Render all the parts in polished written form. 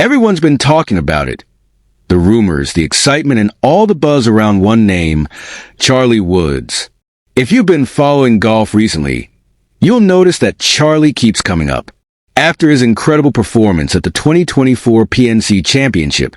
Everyone's been talking about it. The rumors, the excitement, and all the buzz around one name, Charlie Woods. If you've been following golf recently, you'll notice that Charlie keeps coming up. After his incredible performance at the 2024 PNC Championship,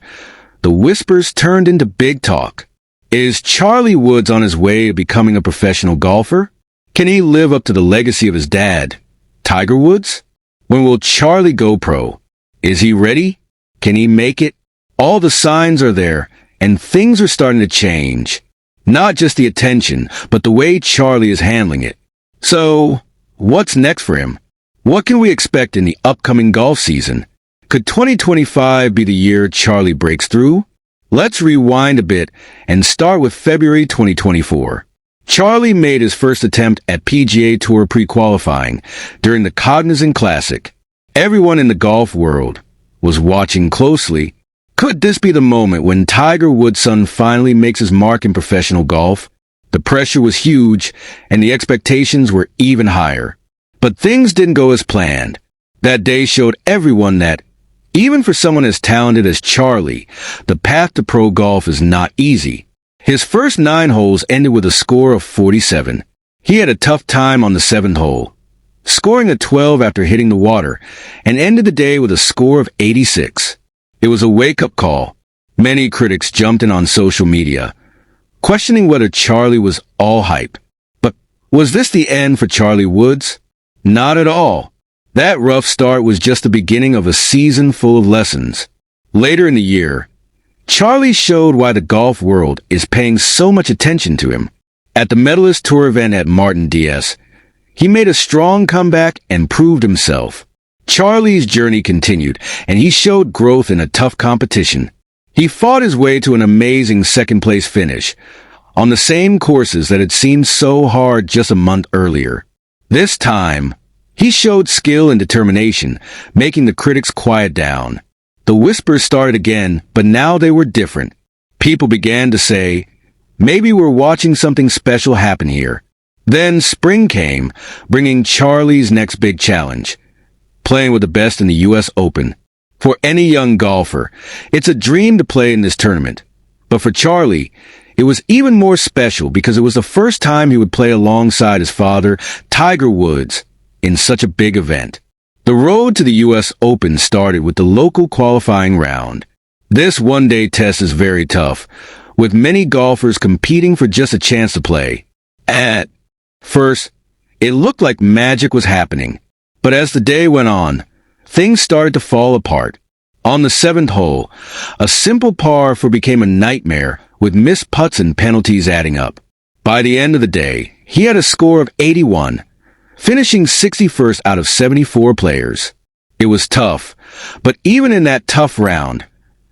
the whispers turned into big talk. Is Charlie Woods on his way to becoming a professional golfer? Can he live up to the legacy of his dad, Tiger Woods? When will Charlie go pro? Is he ready? Can he make it? All the signs are there, and things are starting to change. Not just the attention, but the way Charlie is handling it. So, what's next for him? What can we expect in the upcoming golf season? Could 2025 be the year Charlie breaks through? Let's rewind a bit and start with February 2024. Charlie made his first attempt at PGA Tour pre-qualifying during the Cognizant Classic. Everyone in the golf world was watching closely. Could this be the moment when Tiger Woods' son finally makes his mark in professional golf? The pressure was huge, and the expectations were even higher. But things didn't go as planned. That day showed everyone that, even for someone as talented as Charlie, the path to pro golf is not easy. His first 9 holes ended with a score of 47. He had a tough time on the 7th hole, scoring a 12 after hitting the water, and ended the day with a score of 86. It was a wake-up call. Many critics jumped in on social media, questioning whether Charlie was all hype. But was this the end for Charlie Woods? Not at all. That rough start was just the beginning of a season full of lessons. Later in the year, Charlie showed why the golf world is paying so much attention to him. At the Medalist Tour event at Martin Diaz, he made a strong comeback and proved himself. Charlie's journey continued, and he showed growth in a tough competition. He fought his way to an amazing second-place finish on the same courses that had seemed so hard just a month earlier. This time, he showed skill and determination, making the critics quiet down. The whispers started again, but now they were different. People began to say, maybe we're watching something special happen here. Then spring came, bringing Charlie's next big challenge, playing with the best in the U.S. Open. For any young golfer, it's a dream to play in this tournament. But for Charlie, it was even more special because it was the first time he would play alongside his father, Tiger Woods, in such a big event. The road to the U.S. Open started with the local qualifying round. This one-day test is very tough, with many golfers competing for just a chance to play. At first, it looked like magic was happening. But as the day went on, things started to fall apart. On the 7th hole, a simple par 4 became a nightmare with missed putts and penalties adding up. By the end of the day, he had a score of 81, finishing 61st out of 74 players. It was tough, but even in that tough round,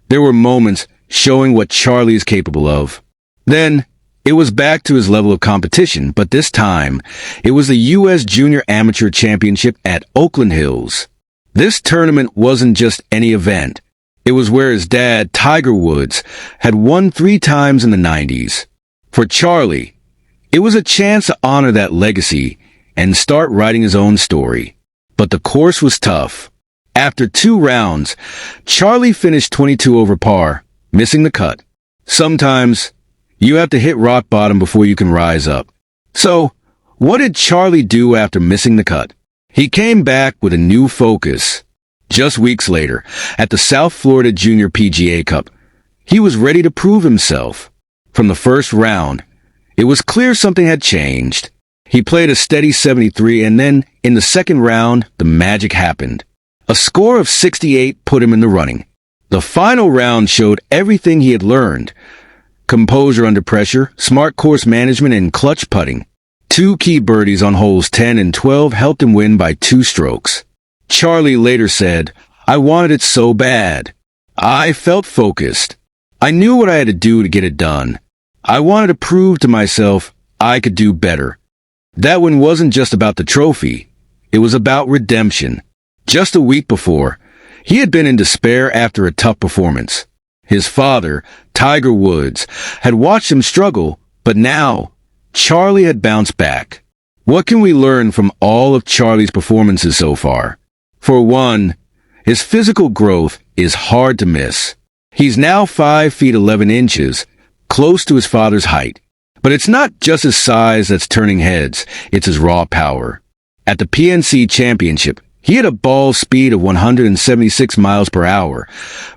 there were moments showing what Charlie is capable of. Then, it was back to his level of competition, but this time, it was the U.S. Junior Amateur Championship at Oakland Hills. This tournament wasn't just any event. It was where his dad, Tiger Woods, had won 3 times in the 90s. For Charlie, it was a chance to honor that legacy and start writing his own story. But the course was tough. After 2 rounds, Charlie finished 22 over par, missing the cut. Sometimes, you have to hit rock bottom before you can rise up. So, what did Charlie do after missing the cut? He came back with a new focus. Just weeks later, at the South Florida Junior PGA Cup, he was ready to prove himself. From the first round, it was clear something had changed. He played a steady 73, and then, in the second round, the magic happened. A score of 68 put him in the running. The final round showed everything he had learned: composure under pressure, smart course management, and clutch putting. 2 key birdies on holes 10 and 12 helped him win by 2 strokes. Charlie later said, "I wanted it so bad. I felt focused. I knew what I had to do to get it done. I wanted to prove to myself I could do better." That win wasn't just about the trophy. It was about redemption. Just a week before, he had been in despair after a tough performance. His father, Tiger Woods, had watched him struggle, but now, Charlie had bounced back. What can we learn from all of Charlie's performances so far? For one, His physical growth is hard to miss. He's now 5 feet 11 inches, close to his father's height. But it's not just his size that's turning heads, it's his raw power. At the PNC Championship, he had a ball speed of 176 miles per hour,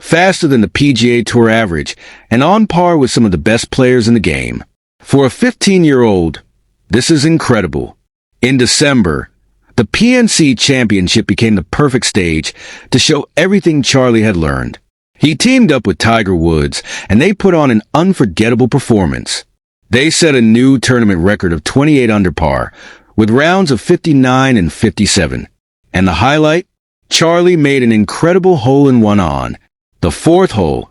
faster than the PGA Tour average, and on par with some of the best players in the game. For a 15-year-old, this is incredible. In December, the PNC Championship became the perfect stage to show everything Charlie had learned. He teamed up with Tiger Woods, and they put on an unforgettable performance. They set a new tournament record of 28 under par, with rounds of 59 and 57. And the highlight? Charlie made an incredible hole-in-one on the fourth hole,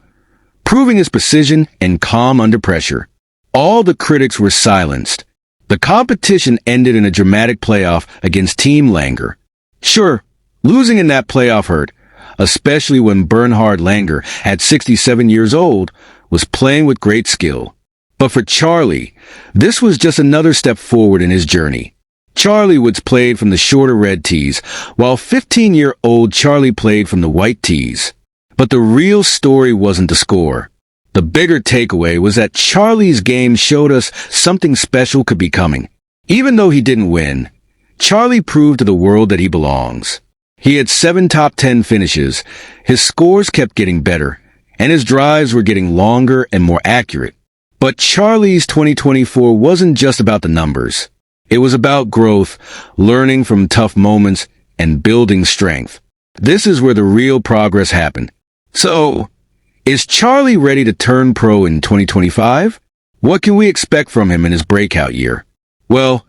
proving his precision and calm under pressure. All the critics were silenced. The competition ended in a dramatic playoff against Team Langer. Sure, losing in that playoff hurt, especially when Bernhard Langer, at 67 years old, was playing with great skill. But for Charlie, this was just another step forward in his journey. Charlie Woods played from the shorter red tees, while 15-year-old Charlie played from the white tees. But the real story wasn't the score. The bigger takeaway was that Charlie's game showed us something special could be coming. Even though he didn't win, Charlie proved to the world that he belongs. He had 7 top 10 finishes, his scores kept getting better, and his drives were getting longer and more accurate. But Charlie's 2024 wasn't just about the numbers. It was about growth, learning from tough moments, and building strength. This is where the real progress happened. So, is Charlie ready to turn pro in 2025? What can we expect from him in his breakout year? Well,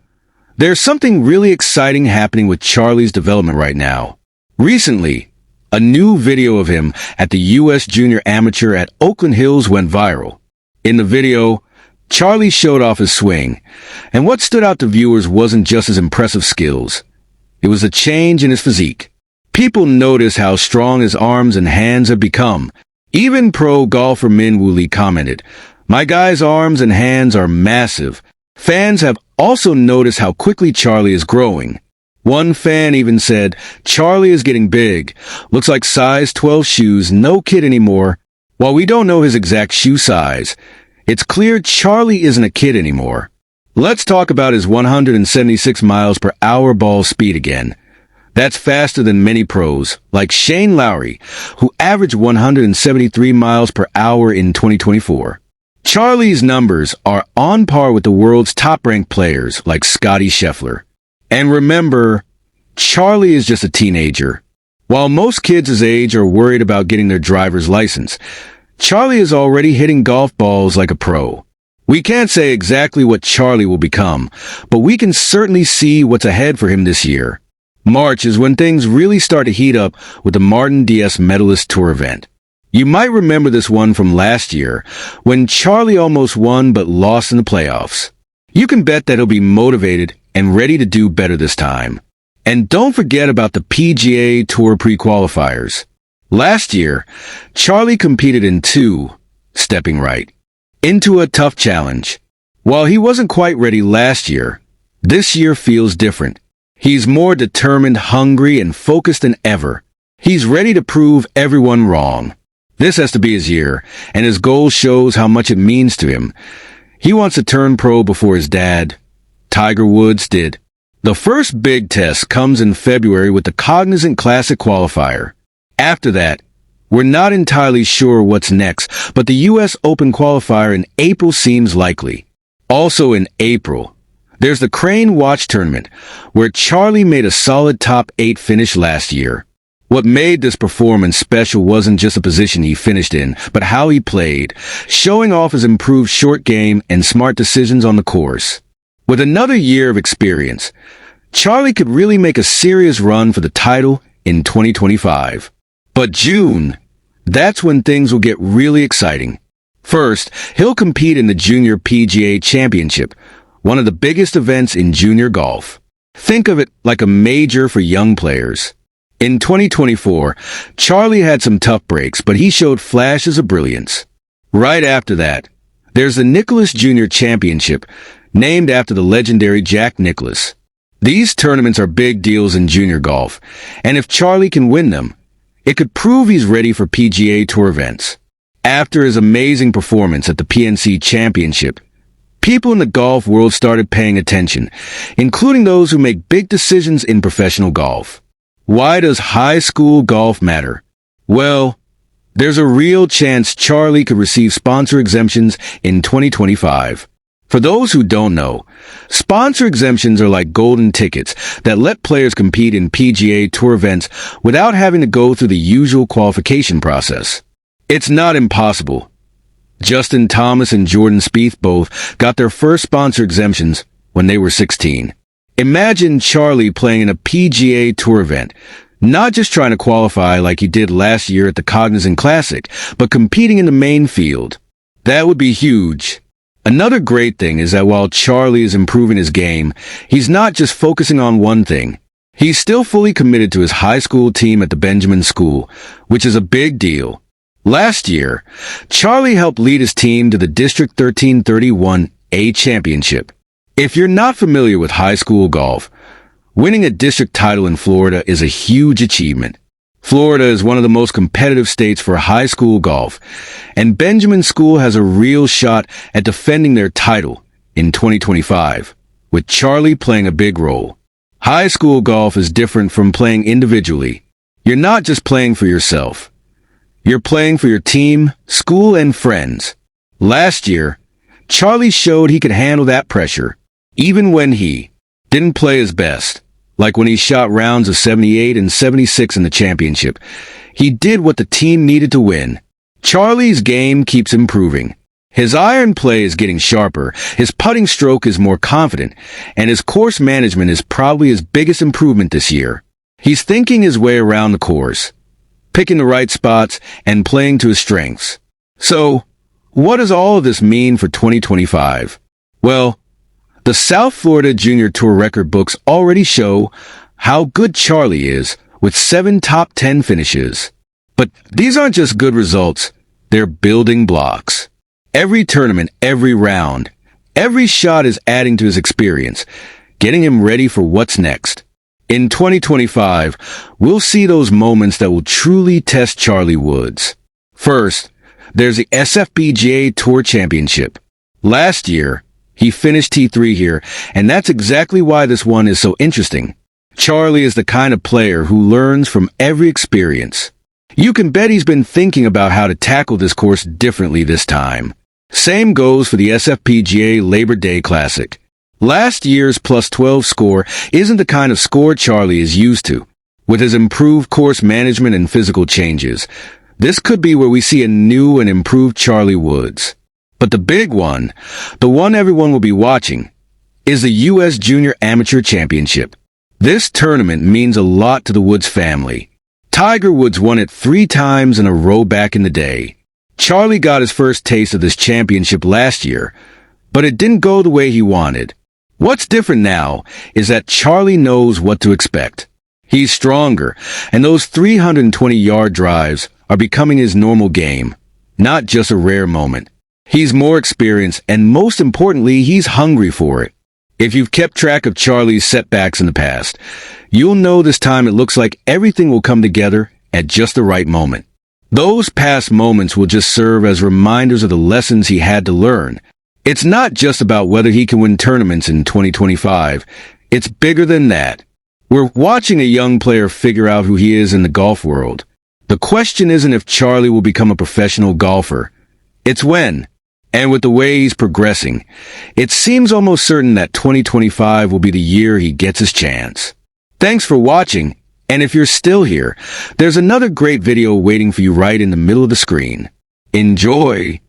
there's something really exciting happening with Charlie's development right now. Recently, a new video of him at the U.S. Junior Amateur at Oakland Hills went viral. In the video, Charlie showed off his swing, and what stood out to viewers wasn't just his impressive skills. It was a change in his physique. People noticed how strong his arms and hands have become. Even pro golfer Min Woo Lee commented, "My guy's arms and hands are massive." Fans have also noticed how quickly Charlie is growing. One fan even said, "Charlie is getting big. Looks like size 12 shoes, no kid anymore." While we don't know his exact shoe size, it's clear Charlie isn't a kid anymore. Let's talk about his 176 miles per hour ball speed again. That's faster than many pros, like Shane Lowry, who averaged 173 miles per hour in 2024. Charlie's numbers are on par with the world's top-ranked players, like Scottie Scheffler. And remember, Charlie is just a teenager. While most kids his age are worried about getting their driver's license, Charlie is already hitting golf balls like a pro. We can't say exactly what Charlie will become, but we can certainly see what's ahead for him this year. March is when things really start to heat up with the Martin DS Medalist Tour event. You might remember this one from last year, when Charlie almost won but lost in the playoffs. You can bet that he'll be motivated and ready to do better this time. And don't forget about the PGA Tour pre-qualifiers. Last year, Charlie competed in 2, stepping right into a tough challenge. While he wasn't quite ready last year, this year feels different. He's more determined, hungry, and focused than ever. He's ready to prove everyone wrong. This has to be his year, and his goal shows how much it means to him. He wants to turn pro before his dad, Tiger Woods, did. The first big test comes in February with the Cognizant Classic qualifier. After that, we're not entirely sure what's next, but the U.S. Open qualifier in April seems likely. Also in April, there's the Crane Watch Tournament, where Charlie made a solid top 8 finish last year. What made this performance special wasn't just the position he finished in, but how he played, showing off his improved short game and smart decisions on the course. With another year of experience, Charlie could really make a serious run for the title in 2025. But June, that's when things will get really exciting. First, he'll compete in the Junior PGA Championship, one of the biggest events in junior golf. Think of it like a major for young players. In 2024, Charlie had some tough breaks, but he showed flashes of brilliance. Right after that, there's the Nicklaus Junior Championship, named after the legendary Jack Nicklaus. These tournaments are big deals in junior golf, and if Charlie can win them, It could prove he's ready for PGA Tour events. After his amazing performance at the PNC Championship, people in the golf world started paying attention, including those who make big decisions in professional golf. Why does high school golf matter? Well, there's a real chance Charlie could receive sponsor exemptions in 2025. For those who don't know, sponsor exemptions are like golden tickets that let players compete in PGA Tour events without having to go through the usual qualification process. It's not impossible. Justin Thomas and Jordan Spieth both got their first sponsor exemptions when they were 16. Imagine Charlie playing in a PGA Tour event, not just trying to qualify like he did last year at the Cognizant Classic, but competing in the main field. That would be huge. Another great thing is that while Charlie is improving his game, he's not just focusing on one thing. He's still fully committed to his high school team at the Benjamin School, which is a big deal. Last year, Charlie helped lead his team to the District 1331A Championship. If you're not familiar with high school golf, winning a district title in Florida is a huge achievement. Florida is one of the most competitive states for high school golf, and Benjamin School has a real shot at defending their title in 2025, with Charlie playing a big role. High school golf is different from playing individually. You're not just playing for yourself. You're playing for your team, school, and friends. Last year, Charlie showed he could handle that pressure, even when he didn't play his best. Like when he shot rounds of 78 and 76 in the championship. He did what the team needed to win. Charlie's game keeps improving. His iron play is getting sharper, his putting stroke is more confident, and his course management is probably his biggest improvement this year. He's thinking his way around the course, picking the right spots, and playing to his strengths. So, what does all of this mean for 2025? Well, the South Florida Junior Tour record books already show how good Charlie is, with 7 top 10 finishes. But these aren't just good results, they're building blocks. Every tournament, every round, every shot is adding to his experience, getting him ready for what's next. In 2025, we'll see those moments that will truly test Charlie Woods. First, there's the SFPGA Tour Championship. Last year, he finished T3 here, and that's exactly why this one is so interesting. Charlie is the kind of player who learns from every experience. You can bet he's been thinking about how to tackle this course differently this time. Same goes for the SFPGA Labor Day Classic. Last year's plus 12 score isn't the kind of score Charlie is used to. With his improved course management and physical changes, this could be where we see a new and improved Charlie Woods. But the big one, the one everyone will be watching, is the U.S. Junior Amateur Championship. This tournament means a lot to the Woods family. Tiger Woods won it 3 times in a row back in the day. Charlie got his first taste of this championship last year, but it didn't go the way he wanted. What's different now is that Charlie knows what to expect. He's stronger, and those 320-yard drives are becoming his normal game, not just a rare moment. He's more experienced, and most importantly, he's hungry for it. If you've kept track of Charlie's setbacks in the past, you'll know this time it looks like everything will come together at just the right moment. Those past moments will just serve as reminders of the lessons he had to learn. It's not just about whether he can win tournaments in 2025. It's bigger than that. We're watching a young player figure out who he is in the golf world. The question isn't if Charlie will become a professional golfer. It's when. And with the way he's progressing, it seems almost certain that 2025 will be the year he gets his chance. Thanks for watching, and if you're still here, there's another great video waiting for you right in the middle of the screen. Enjoy!